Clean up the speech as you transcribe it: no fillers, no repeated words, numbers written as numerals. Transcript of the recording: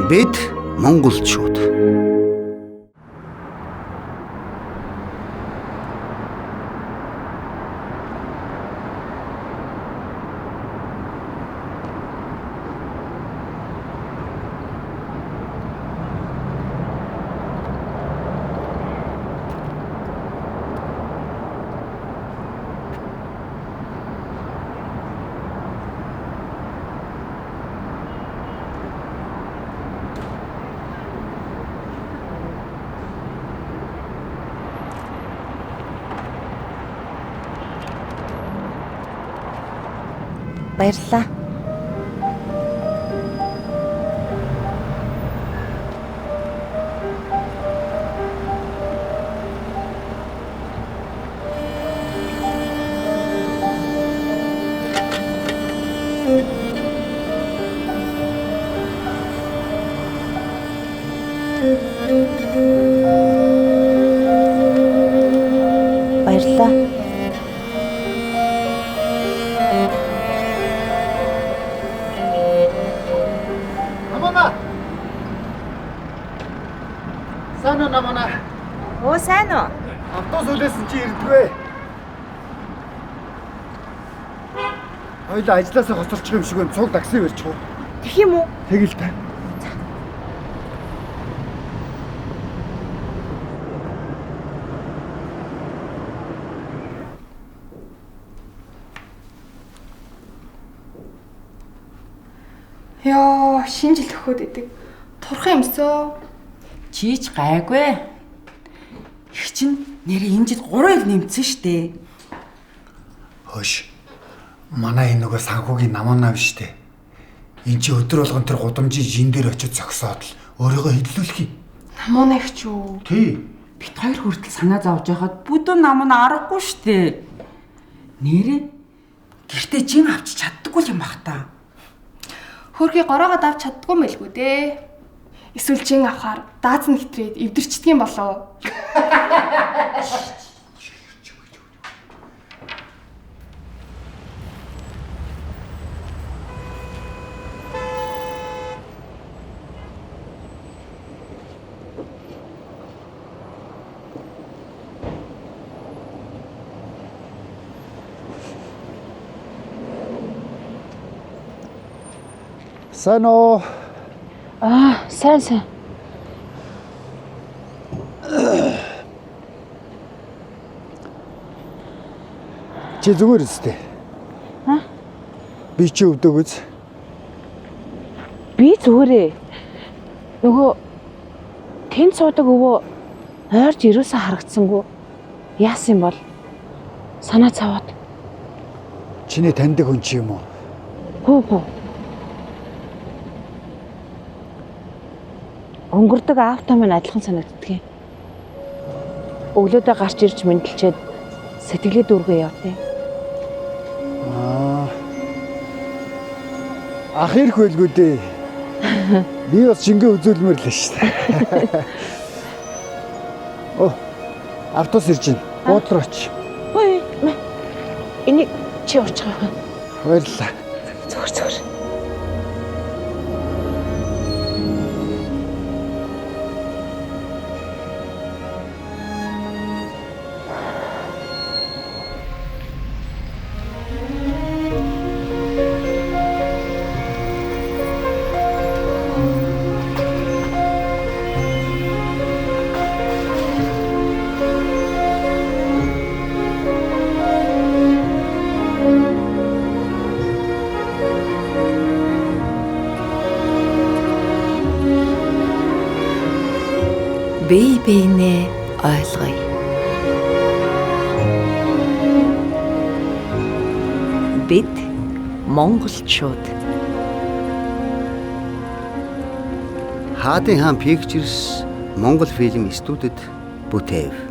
Бид монголчууд. Баярлалаа. Баярлалаа. Сайн уу намана? Оо сайн уу? Автобус үлээсэн чи ирдгүй. Хоёлаа ажилласаа хоцорчих юм шиг байна. Цуг такси барьчих уу? Тэгэх юм уу? Тэгэл та. Яа, шинэ жил өгөхөд идэг. Турхан юмсоо. Чийч гайгүй. Их чинь нэрээ энэ жил 3 ил нэмсэн штэ. Хөөш. Манай энэ нөгөө санхүүгийн намуунаа биш үү? Энд чи өдөр болгон тэр гудамжийн жин дээр очиж зогсоод л өөрийгөө хөдөлгөх юм. Намуун их ч юу? Тий. Бит хоёр хүртэл санаа зовж байхад бүдүүн нам нь аргагүй штэ. Нэрээ гэртээ жин авч чаддаггүй юм бах та. Хөрхий гороогоо давч чаддгүй мэлгүй дээ. Эсвэл чин авахаар дааз нь хэтрээд эвдэрчдэг юм болоо. Сайн уу? Сайн. Чи зүгээр үстэй. Би чи өвдөг үз. Би зүгээрээ. Нөгөө тэнд суудаг өвөө ойрч ирээсээ харагдсангүй. Яасан юм бол? Санаа цаваад. Чиний таньдаг хүн чи юм уу? Хөө. Өнгөрдөг аавтаа минь адилхан санагддаг юм. Өглөөдөө гарч ирж мэдлчээд сэтгэлээ дүүргээ явдیں۔ Ах ирэх байлгүй дээ. Би бас шингээ үзүүлмээр л шүү дээ. Оо, автобус ирж байна. Буудлын оч. Ой, энийг чи уучих. Баярлалаа. Зүгээр. Бие биенээ ойлгоё. Бид монголчууд. Хаадын хаан Pictures Монгол фильм студид бүтээв.